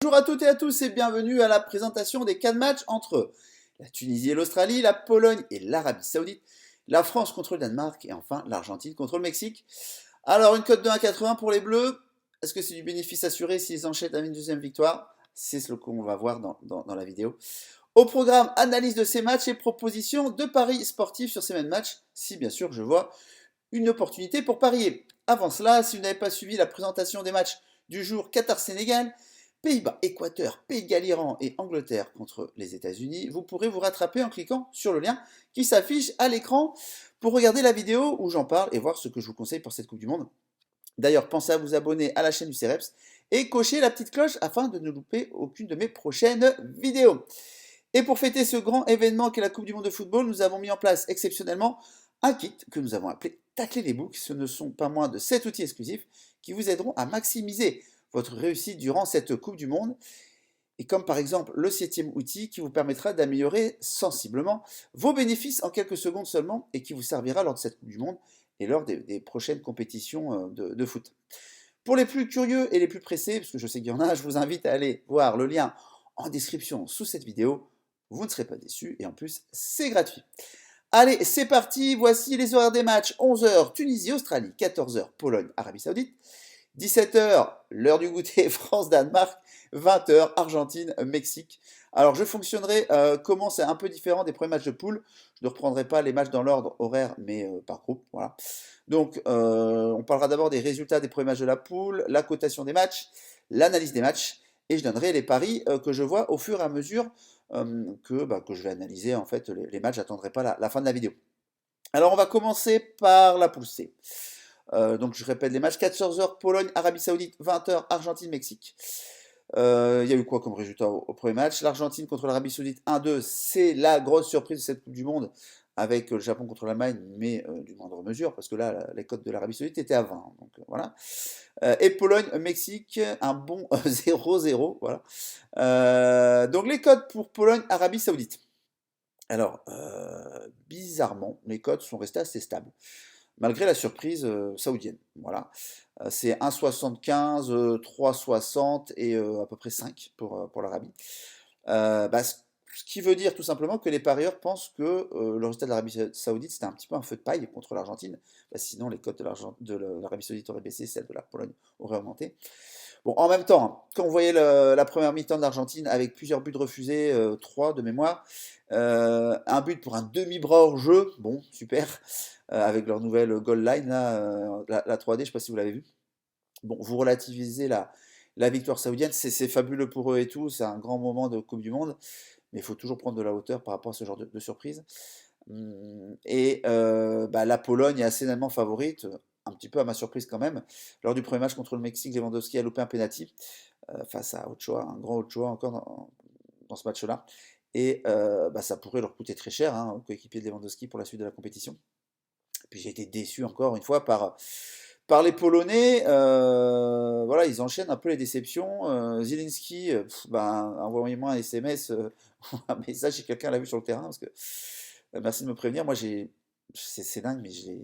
Bonjour à toutes et à tous et bienvenue à la présentation des 4 matchs entre la Tunisie et l'Australie, la Pologne et l'Arabie Saoudite, la France contre le Danemark et enfin l'Argentine contre le Mexique. Alors une cote de 1,80 pour les Bleus, est-ce que c'est du bénéfice assuré s'ils enchaînent à une deuxième victoire? C'est ce qu'on va voir dans la vidéo. Au programme, analyse de ces matchs et propositions de paris sportifs sur ces mêmes matchs, si bien sûr je vois une opportunité pour parier. Avant cela, si vous n'avez pas suivi la présentation des matchs du jour Qatar-Sénégal, Pays-Bas, Équateur, Pays de Galles, Iran et Angleterre contre les États-Unis, vous pourrez vous rattraper en cliquant sur le lien qui s'affiche à l'écran pour regarder la vidéo où j'en parle et voir ce que je vous conseille pour cette Coupe du Monde. D'ailleurs, pensez à vous abonner à la chaîne du CEREPS et cocher la petite cloche afin de ne louper aucune de mes prochaines vidéos. Et pour fêter ce grand événement qu'est la Coupe du Monde de football, nous avons mis en place exceptionnellement un kit que nous avons appelé Tacler les books. Ce ne sont pas moins de 7 outils exclusifs qui vous aideront à maximiser votre réussite durant cette Coupe du Monde. Et comme par exemple le 7e outil qui vous permettra d'améliorer sensiblement vos bénéfices en quelques secondes seulement et qui vous servira lors de cette Coupe du Monde et lors des prochaines compétitions de foot. Pour les plus curieux et les plus pressés, parce que je sais qu'il y en a, je vous invite à aller voir le lien en description sous cette vidéo. Vous ne serez pas déçus et en plus, c'est gratuit. Allez, c'est parti, voici les horaires des matchs. 11h, Tunisie-Australie, 14h, Pologne-Arabie Saoudite, 17h, l'heure du goûter, France-Danemark, 20h, Argentine-Mexique. Alors, je fonctionnerai comment c'est un peu différent des premiers matchs de poule. Je ne reprendrai pas les matchs dans l'ordre horaire, mais par groupe, voilà. Donc, on parlera d'abord des résultats des premiers matchs de la poule, la cotation des matchs, l'analyse des matchs, et je donnerai les paris que je vois au fur et à mesure que je vais analyser en fait les matchs. J'attendrai pas la fin de la vidéo. Alors, on va commencer par la poule C. Donc, je répète les matchs 14h, Pologne, Arabie Saoudite, 20h, Argentine, Mexique. Il y a eu quoi comme résultat au premier match? L'Argentine contre l'Arabie Saoudite 1-2, c'est la grosse surprise de cette Coupe du Monde, avec le Japon contre l'Allemagne, mais d'une moindre mesure, parce que là, les cotes de l'Arabie Saoudite étaient à 20. Donc voilà. Et Pologne-Mexique, un bon 0-0. Voilà. Donc les cotes pour Pologne-Arabie Saoudite. Alors, bizarrement, les cotes sont restées assez stables malgré la surprise saoudienne. Voilà. C'est 1,75, 3,60 et à peu près 5 pour l'Arabie. Ce qui veut dire tout simplement que les parieurs pensent que le résultat de l'Arabie Saoudite c'était un petit peu un feu de paille contre l'Argentine. Sinon, les cotes de l'Arabie Saoudite auraient baissé, celles de la Pologne auraient augmenté. Bon, en même temps, hein, quand vous voyez la première mi-temps de l'Argentine avec plusieurs buts refusés, 3 de mémoire, un but pour un demi-bras hors jeu, bon, super, avec leur nouvelle goal line, là, la 3D, je ne sais pas si vous l'avez vu. Bon, vous relativisez la victoire saoudienne, c'est fabuleux pour eux et tout, c'est un grand moment de Coupe du Monde, mais il faut toujours prendre de la hauteur par rapport à ce genre de surprise. Et la Pologne est assez nettement favorite, un petit peu à ma surprise quand même. Lors du premier match contre le Mexique, Lewandowski a loupé un penalty face à Ochoa, un grand Ochoa encore dans ce match-là. Et ça pourrait leur coûter très cher, hein, au coéquipier de Lewandowski pour la suite de la compétition. Puis j'ai été déçu encore une fois par les Polonais. Voilà, ils enchaînent un peu les déceptions. Zielinski, envoyez-moi un SMS, un message si quelqu'un l'a vu sur le terrain, parce que merci de me prévenir. Moi, c'est dingue, mais j'ai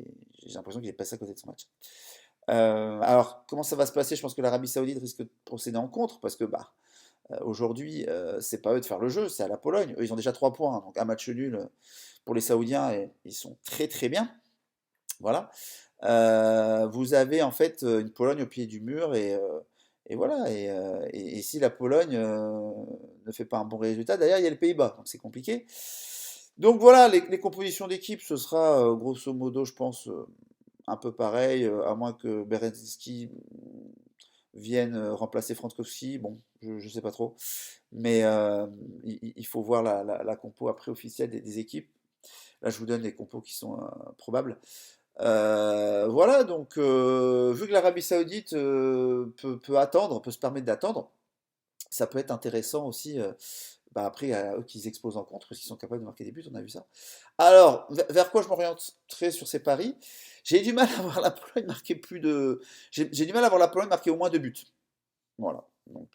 l'impression qu'il est passé à côté de son match. Alors, comment ça va se passer? Je pense que l'Arabie Saoudite risque de procéder en contre, parce que aujourd'hui, c'est pas eux de faire le jeu, c'est à la Pologne. Eux, ils ont déjà 3 points, hein, donc un match nul pour les Saoudiens, et ils sont très très bien. Voilà. Vous avez en fait une Pologne au pied du mur, et voilà. Et si la Pologne ne fait pas un bon résultat, d'ailleurs, il y a les Pays-Bas, donc c'est compliqué. Donc voilà, les compositions d'équipe, ce sera grosso modo, je pense, un peu pareil, à moins que Berezinski vienne remplacer Frankowski. Bon, je ne sais pas trop. Mais il faut voir la compo après officielle des équipes. Là, je vous donne les compos qui sont probables. Voilà, donc vu que l'Arabie Saoudite peut attendre, peut se permettre d'attendre, ça peut être intéressant aussi. Après, à eux qu'ils explosent en contre, parce qu'ils sont capables de marquer des buts, on a vu ça. Alors, vers quoi je m'orienterai sur ces paris? J'ai du mal à voir la Pologne marquer plus de. J'ai du mal à voir la Pologne marquer au moins 2 buts. Voilà. Donc,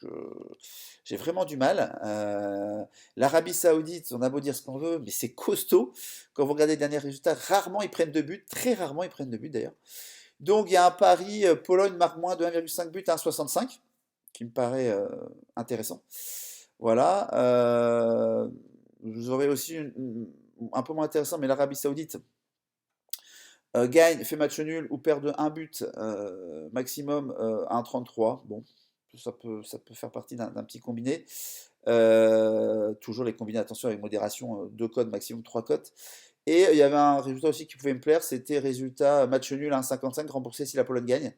j'ai vraiment du mal. L'Arabie Saoudite, on a beau dire ce qu'on veut, mais c'est costaud. Quand vous regardez les derniers résultats, rarement ils prennent 2 buts. Très rarement ils prennent 2 buts d'ailleurs. Donc, il y a un pari Pologne marque moins de 1,5 buts à 1,65. qui me paraît intéressant. Voilà. Vous aurez aussi un peu moins intéressant, mais l'Arabie Saoudite gagne, fait match nul ou perd de un but maximum à 1,33. Bon, ça peut faire partie d'un petit combiné. Toujours les combinés, attention, avec modération, 2 codes, maximum 3 codes. Et il y avait un résultat aussi qui pouvait me plaire, c'était résultat match nul à 1,55 remboursé si la Pologne gagne.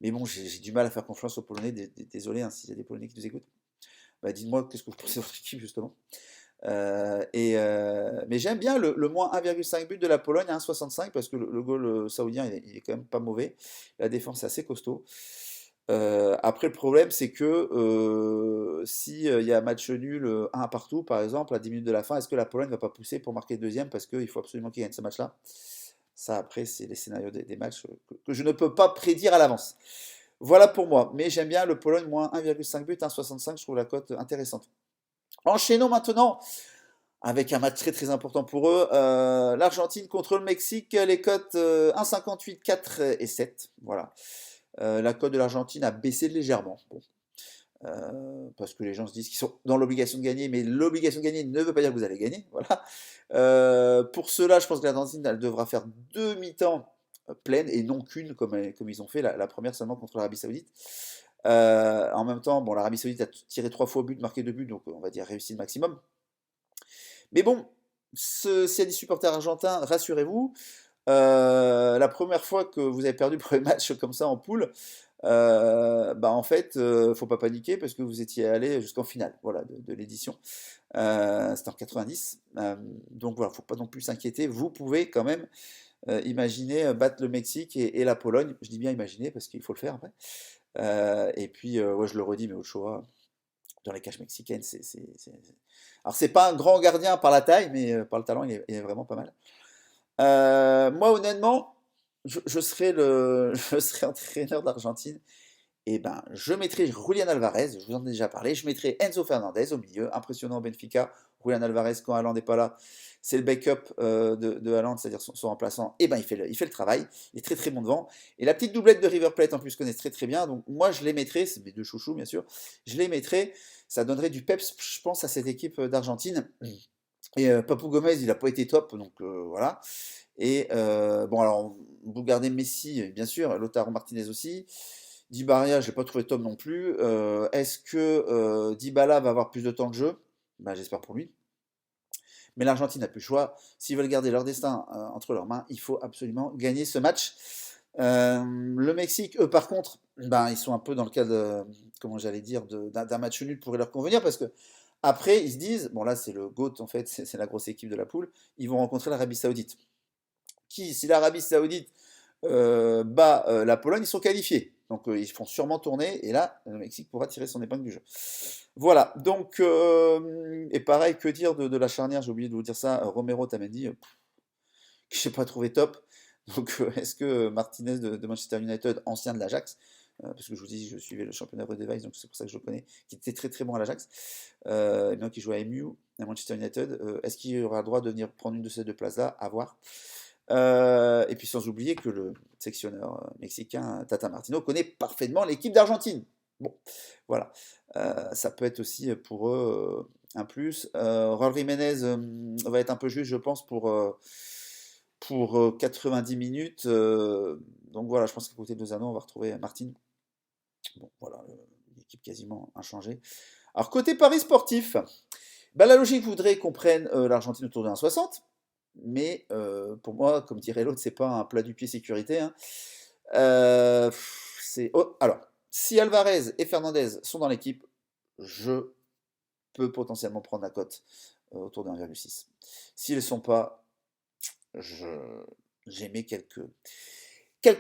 Mais bon, j'ai du mal à faire confiance aux Polonais, désolé hein, s'il y a des Polonais qui nous écoutent. Bah, dites-moi qu'est-ce que vous pensez de votre équipe justement. Mais j'aime bien le moins 1,5 but de la Pologne à 1,65 parce que le goal saoudien il est quand même pas mauvais. La défense est assez costaud. Après, le problème, c'est que si il y a match nul, un partout, par exemple, à 10 minutes de la fin, est-ce que la Pologne va pas pousser pour marquer le deuxième parce qu'il faut absolument qu'il gagne ce match-là? Ça, après, c'est les scénarios des matchs que je ne peux pas prédire à l'avance. Voilà pour moi. Mais j'aime bien le Pologne moins 1,5 but, 1,65. Je trouve la cote intéressante. Enchaînons maintenant avec un match très très important pour eux. L'Argentine contre le Mexique. Les cotes 1,58, 4 et 7. Voilà. La cote de l'Argentine a baissé légèrement. Bon. Parce que les gens se disent qu'ils sont dans l'obligation de gagner, mais l'obligation de gagner ne veut pas dire que vous allez gagner. Voilà. Pour cela, je pense que l'Argentine elle devra faire 2 mi-temps pleines et non qu'une, comme ils ont fait la première seulement contre l'Arabie Saoudite. En même temps, bon, l'Arabie Saoudite a tiré 3 fois au but, marqué 2 buts, donc on va dire réussi le maximum. Mais bon, s'il y a des supporters argentins, rassurez-vous, la première fois que vous avez perdu le premier match comme ça en poule, bah en fait, faut pas paniquer parce que vous étiez allé jusqu'en finale, voilà, de l'édition. C'était en 90. Donc voilà, faut pas non plus s'inquiéter. Vous pouvez quand même imaginer battre le Mexique et la Pologne. Je dis bien imaginer parce qu'il faut le faire après. Et puis, ouais, je le redis, mais Ochoa, dans les cages mexicaines, alors c'est pas un grand gardien par la taille, mais par le talent, il est vraiment pas mal. Moi, honnêtement, je serais je serais entraîneur d'Argentine. Et ben, je mettrai Julian Alvarez, je vous en ai déjà parlé. Je mettrai Enzo Fernandez au milieu, impressionnant au Benfica. Julian Alvarez, quand Haaland n'est pas là, c'est le backup de Haaland, c'est-à-dire son remplaçant. Et ben, il fait le travail. Il est très très bon devant. Et la petite doublette de River Plate, en plus, connaissent très très bien. Donc, moi, je les mettrai, c'est mes deux chouchous, bien sûr. Je les mettrai. Ça donnerait du peps, je pense, à cette équipe d'Argentine. Et Papou Gomez, il n'a pas été top, donc voilà. Et bon, alors, vous gardez Messi, bien sûr, Lautaro Martinez aussi. Dybala, je l'ai pas trouvé top non plus. Est-ce que Dybala va avoir plus de temps de jeu? Ben, j'espère pour lui. Mais l'Argentine n'a plus le choix. S'ils veulent garder leur destin entre leurs mains, il faut absolument gagner ce match. Le Mexique, eux, par contre, ben, ils sont un peu dans le cas de, comment j'allais dire, d'un match nul pourrait leur convenir parce que après, ils se disent, bon là c'est le GOAT en fait, c'est la grosse équipe de la poule, ils vont rencontrer l'Arabie Saoudite. Si l'Arabie Saoudite bat la Pologne, ils sont qualifiés. Donc ils font sûrement tourner, et là, le Mexique pourra tirer son épingle du jeu. Voilà, donc, et pareil, que dire de la charnière, j'ai oublié de vous dire ça, Romero Tamendi, que je n'ai pas trouvé top. Donc est-ce que Martinez de Manchester United, ancien de l'Ajax, parce que je vous dis, je suivais le championnat Device, donc c'est pour ça que je le connais, qui était très très bon à l'Ajax, et bien qui jouait à MU, à Manchester United, est-ce qu'il aura le droit de venir prendre une de ces deux places-là? À voir. Et puis sans oublier que le sectionneur mexicain Tata Martino connaît parfaitement l'équipe d'Argentine. Bon, voilà. Ça peut être aussi pour eux un plus. Raúl Jiménez va être un peu juste, je pense, pour 90 minutes. Donc voilà, je pense qu'à côté de Lozano, on va retrouver Martin. Bon, voilà, l'équipe quasiment inchangée. Alors, côté paris sportif, bah, la logique voudrait qu'on prenne l'Argentine autour de 1,60. Mais pour moi, comme dirait l'autre, c'est pas un plat du pied sécurité, hein. Alors, si Alvarez et Fernandez sont dans l'équipe, je peux potentiellement prendre la cote autour de 1,6. S'ils ne sont pas, j'émets quelques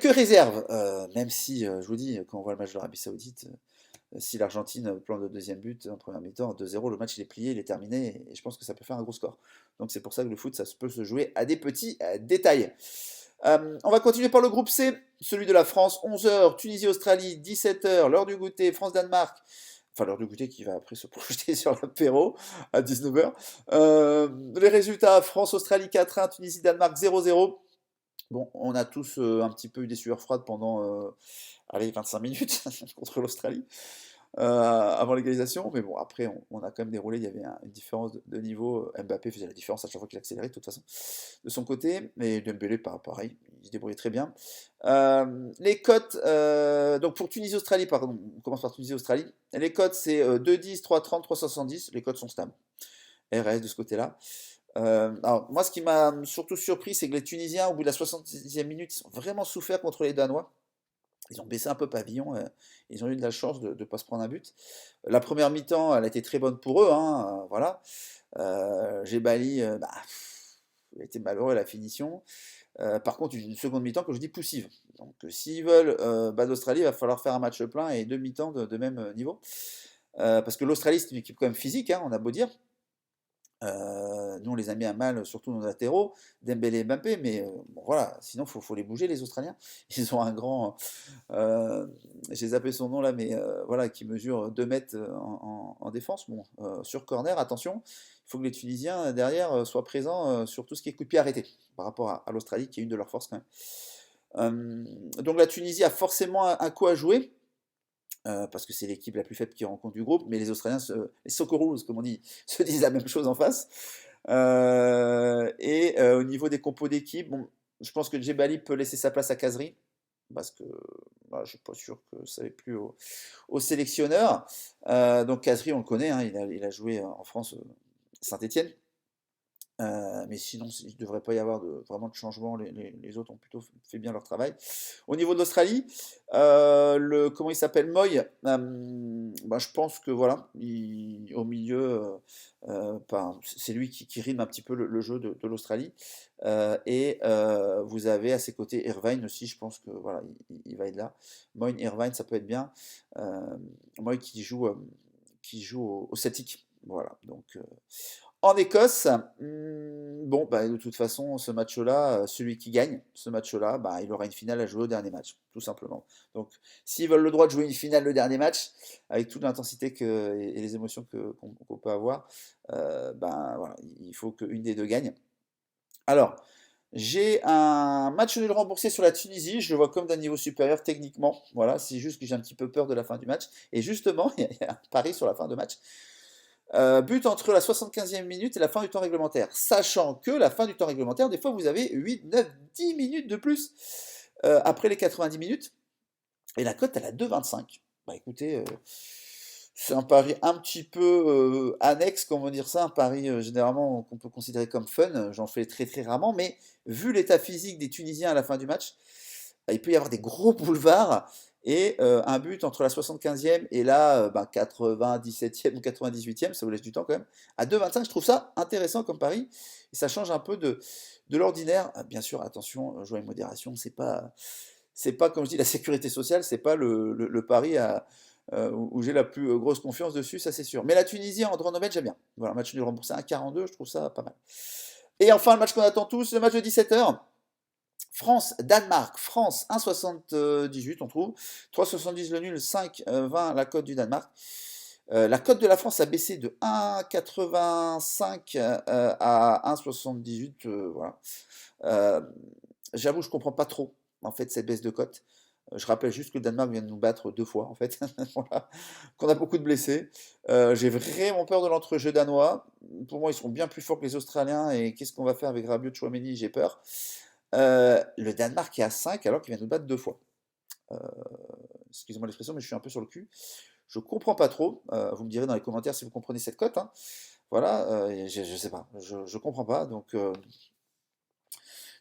réserves, même si, je vous dis, quand on voit le match de l'Arabie Saoudite, si l'Argentine plante le deuxième but en première mi-temps, 2-0, le match il est plié, il est terminé, et je pense que ça peut faire un gros score. Donc c'est pour ça que le foot, ça peut se jouer à des petits détails. On va continuer par le groupe C, celui de la France, 11h, Tunisie-Australie, 17h, l'heure du goûter, France-Danemark, enfin l'heure du goûter qui va après se projeter sur l'apéro à 19h. Les résultats, France-Australie 4-1, Tunisie-Danemark 0-0. Bon, on a tous un petit peu eu des sueurs froides pendant allez, 25 minutes contre l'Australie. avant l'égalisation. Mais bon, après, on a quand même déroulé. Il y avait une différence de niveau. Mbappé faisait la différence à chaque fois qu'il accélérait, de toute façon, de son côté. Mais Dembélé, pareil, il se débrouillait très bien. Les cotes, donc pour Tunisie-Australie, pardon, on commence par Tunisie-Australie. Les cotes, c'est 2,10, 3,30, 3,70. Les cotes sont stables. RS de ce côté-là. Alors, moi, ce qui m'a surtout surpris, c'est que les Tunisiens, au bout de la 70e minute, ils ont vraiment souffert contre les Danois. Ils ont baissé un peu pavillon. Ils ont eu de la chance de ne pas se prendre un but. La première mi-temps, elle a été très bonne pour eux. Hein, voilà. Gebali, il a été malheureux à la finition. Par contre, une seconde mi-temps, que je dis poussive. Donc, s'ils veulent battre l'Australie, il va falloir faire un match plein et deux mi-temps de même niveau. Parce que l'Australie, c'est une équipe quand même physique, hein, on a beau dire. Nous, on les a mis à mal, surtout nos latéraux, Dembélé et Mbappé, mais bon, voilà, sinon, faut les bouger, les Australiens. Ils ont un grand, j'ai zappé son nom là, mais voilà, qui mesure 2 mètres en défense. Bon, sur corner, attention, il faut que les Tunisiens derrière soient présents sur tout ce qui est coup de pied arrêté, par rapport à l'Australie, qui est une de leurs forces quand même. Donc la Tunisie a forcément un coup à jouer. Parce que c'est l'équipe la plus faible qui rencontre du groupe, mais les Australiens, les Socceroos, comme on dit, se disent la même chose en face. Au niveau des compos d'équipe, bon, je pense que Djebali peut laisser sa place à Kazri, parce que je ne suis pas sûr que ça ait plu au sélectionneur. Donc Kazri, on le connaît, hein, il a joué en France, Saint-Étienne. Mais sinon, il ne devrait pas y avoir vraiment de changement. Les autres ont plutôt fait bien leur travail. Au niveau de l'Australie, comment il s'appelle, Moy, je pense que voilà, au milieu, c'est lui qui rythme un petit peu le jeu de l'Australie. Vous avez à ses côtés Irvine aussi, je pense que voilà, il va être là. Moy, Irvine, ça peut être bien. Moy qui joue au Celtic. Voilà, donc. En Écosse, de toute façon, ce match-là, celui qui gagne ce match-là, il aura une finale à jouer au dernier match, tout simplement. Donc, s'ils veulent le droit de jouer une finale le dernier match, avec toute l'intensité et les émotions qu'on peut avoir, voilà, il faut qu'une des deux gagne. Alors, j'ai un match nul remboursé sur la Tunisie, je le vois comme d'un niveau supérieur techniquement. Voilà, c'est juste que j'ai un petit peu peur de la fin du match. Et justement, il y a un pari sur la fin de match. But entre la 75e minute et la fin du temps réglementaire. Sachant que la fin du temps réglementaire, des fois, vous avez 8, 9, 10 minutes de plus après les 90 minutes. Et la cote, elle a 2,25. Écoutez, c'est un pari un petit peu annexe, comment dire ça, un pari généralement qu'on peut considérer comme fun. J'en fais très très rarement, mais vu l'état physique des Tunisiens à la fin du match, il peut y avoir des gros boulevards et un but entre la 75e et la 97e ou 98e, ça vous laisse du temps quand même. À 2,25, je trouve ça intéressant comme pari et ça change un peu de l'ordinaire. Bien sûr, attention, jouer avec modération, c'est pas comme je dis la sécurité sociale, c'est pas le pari où j'ai la plus grosse confiance dessus, ça c'est sûr. Mais la Tunisie en Andronomède, j'aime bien. Voilà, match nul remboursé à 1,42, je trouve ça pas mal. Et enfin, le match qu'on attend tous, le match de 17h. France-Danemark. France 1,78 on trouve. 3,70 le nul, 5,20 la cote du Danemark. La cote de la France a baissé de 1,85 à 1,78. Voilà. J'avoue, je comprends pas trop en fait cette baisse de cote. Je rappelle juste que le Danemark vient de nous battre 2 fois en fait, voilà. Qu'on a beaucoup de blessés. J'ai vraiment peur de l'entrejeu danois. Pour moi, ils seront bien plus forts que les Australiens. Et qu'est-ce qu'on va faire avec Rabiot, Chouameni? J'ai peur. Le Danemark est à 5 alors qu'il vient de nous battre 2 fois. Excusez-moi l'expression, mais je suis un peu sur le cul. Je comprends pas trop. Vous me direz dans les commentaires si vous comprenez cette cote. Hein. Voilà, je sais pas. Je comprends pas. Donc,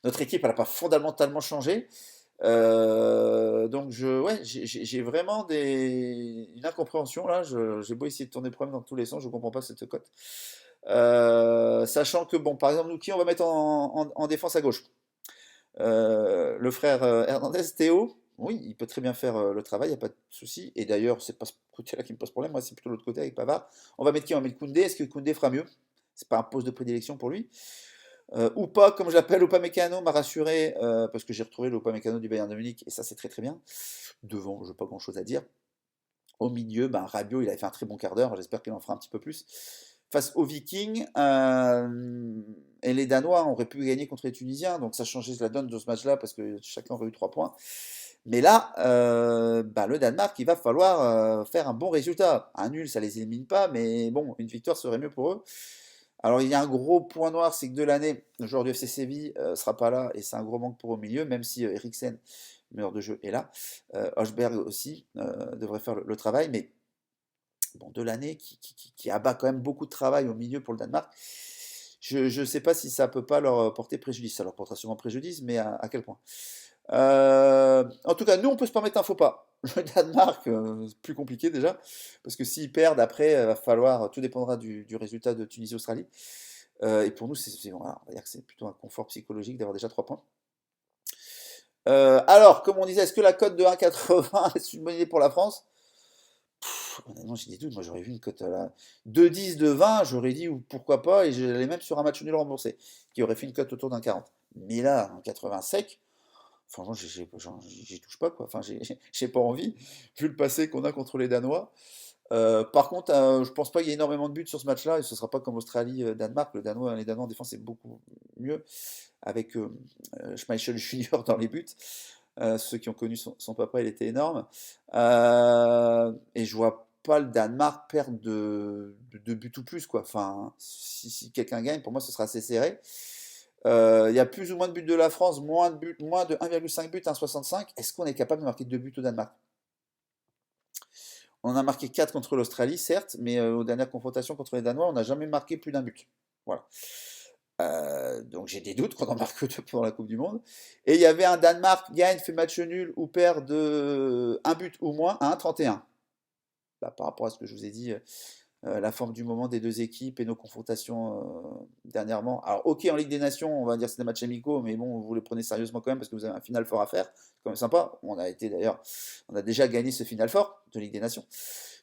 notre équipe, elle n'a pas fondamentalement changé. Donc, j'ai vraiment une incompréhension là. J'ai beau essayer de tourner le problème dans tous les sens, je comprends pas cette cote. Sachant que, bon, par exemple, nous, qui on va mettre en défense à gauche? Le frère Hernandez, Théo, oui, il peut très bien faire le travail, il n'y a pas de souci. Et d'ailleurs, c'est pas ce côté-là qui me pose problème, moi c'est plutôt l'autre côté avec Pavard. On va mettre qui? On va mettre Koundé. Est-ce que Koundé fera mieux? C'est pas un poste de prédilection pour lui. Ou pas, comme je l'appelle, Upamecano m'a rassuré, parce que j'ai retrouvé le Upamecano du Bayern de Munich, et ça c'est très très bien. Devant, je n'ai pas grand-chose à dire. Au milieu, Rabiot, il avait fait un très bon quart d'heure, j'espère qu'il en fera un petit peu plus. Face aux Vikings, et les Danois auraient pu gagner contre les Tunisiens, donc ça changeait la donne de ce match-là, parce que chacun aurait eu 3 points. Mais là, le Danemark, il va falloir faire un bon résultat. Un nul, ça les élimine pas, mais bon, une victoire serait mieux pour eux. Alors il y a un gros point noir, c'est que Delaney, le joueur du FC Séville, sera pas là, et c'est un gros manque pour au milieu, même si Eriksen, meneur de jeu, est là. Højbjerg aussi devrait faire le travail, mais bon, Delaney qui abat quand même beaucoup de travail au milieu pour le Danemark. Je ne sais pas si ça peut pas leur porter préjudice. Ça leur portera sûrement préjudice, mais à quel point? En tout cas, nous, on peut se permettre un faux pas. Le Danemark, c'est plus compliqué déjà, parce que s'ils perdent, après, va falloir, tout dépendra du résultat de Tunisie-Australie. Et pour nous, voilà, on va dire que c'est plutôt un confort psychologique d'avoir déjà 3 points. Alors, comme on disait, est-ce que la cote de 1,80 est une bonne idée pour la France? Honnêtement, j'ai des doutes. Moi, j'aurais vu une cote à la 2,10 de 20, j'aurais dit ou pourquoi pas, et j'allais même sur un match nul remboursé, qui aurait fait une cote autour d'un 40. Mais là, un 80 sec, franchement, j'y touche pas, quoi. Enfin, j'ai pas envie, vu le passé qu'on a contre les Danois. Par contre, je pense pas qu'il y ait énormément de buts sur ce match-là, et ce sera pas comme Australie-Danemark. Les Danois en défense, c'est beaucoup mieux, avec Schmeichel Junior dans les buts. Ceux qui ont connu son papa, il était énorme. Et je vois pas le Danemark perdre de buts ou plus, quoi. Enfin, si quelqu'un gagne, pour moi, ce sera assez serré. Il y a plus ou moins de buts de la France, moins de 1,5 buts, 1,65. Est-ce qu'on est capable de marquer 2 buts au Danemark? On en a marqué 4 contre l'Australie, certes, mais aux dernières confrontations contre les Danois, on n'a jamais marqué plus d'un but. Voilà. Donc j'ai des doutes qu'on en marque 2 pendant la Coupe du Monde. Et il y avait un Danemark gagne, fait match nul ou perd de 1 but ou moins à 1,31. Bah, par rapport à ce que je vous ai dit, la forme du moment des deux équipes et nos confrontations dernièrement. Alors ok, en Ligue des Nations, on va dire que c'est des matchs amicaux, mais bon, vous les prenez sérieusement quand même parce que vous avez un final fort à faire. C'est quand même sympa. On a déjà gagné ce final fort de Ligue des Nations.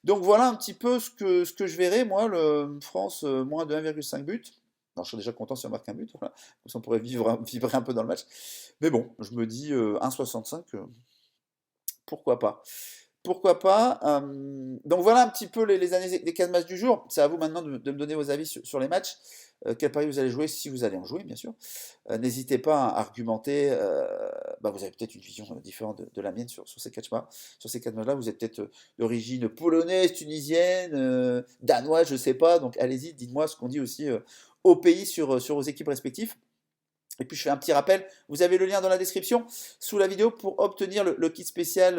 Donc voilà un petit peu ce que je verrai, moi, le France moins de 1,5 but. Alors, je serais déjà content si on marque un but, voilà. Comme ça on pourrait vibrer un peu dans le match. Mais bon, je me dis 1,65, pourquoi pas. Pourquoi pas. Donc voilà un petit peu les 4 matchs du jour. C'est à vous maintenant de me donner vos avis sur les matchs. Quel pari vous allez jouer, si vous allez en jouer, bien sûr. N'hésitez pas à argumenter. Vous avez peut-être une vision différente de la mienne sur ces 4 matchs. Sur ces 4 matchs-là, vous êtes peut-être d'origine polonaise, tunisienne, danoise, je ne sais pas. Donc allez-y, dites-moi ce qu'on dit aussi au pays sur vos équipes respectives. Et puis je fais un petit rappel, vous avez le lien dans la description sous la vidéo pour obtenir le kit spécial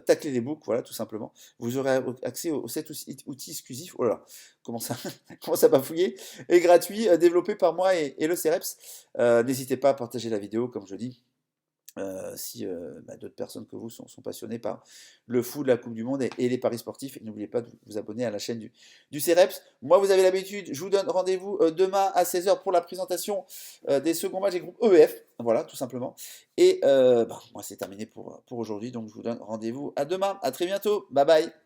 Tacler les books, voilà tout simplement. Vous aurez accès aux 7 outils exclusifs, oh là là, comment ça, comment ça bafouiller, et gratuit, développé par moi et le CEREPS. N'hésitez pas à partager la vidéo, comme je dis, si d'autres personnes que vous sont passionnées par le foot, la Coupe du Monde et les paris sportifs. Et n'oubliez pas de vous abonner à la chaîne du CEREPS. Moi, vous avez l'habitude, je vous donne rendez-vous demain à 16h pour la présentation des seconds matchs des groupes EF. Voilà, tout simplement. Et moi, c'est terminé pour aujourd'hui. Donc, je vous donne rendez-vous à demain. À très bientôt. Bye bye.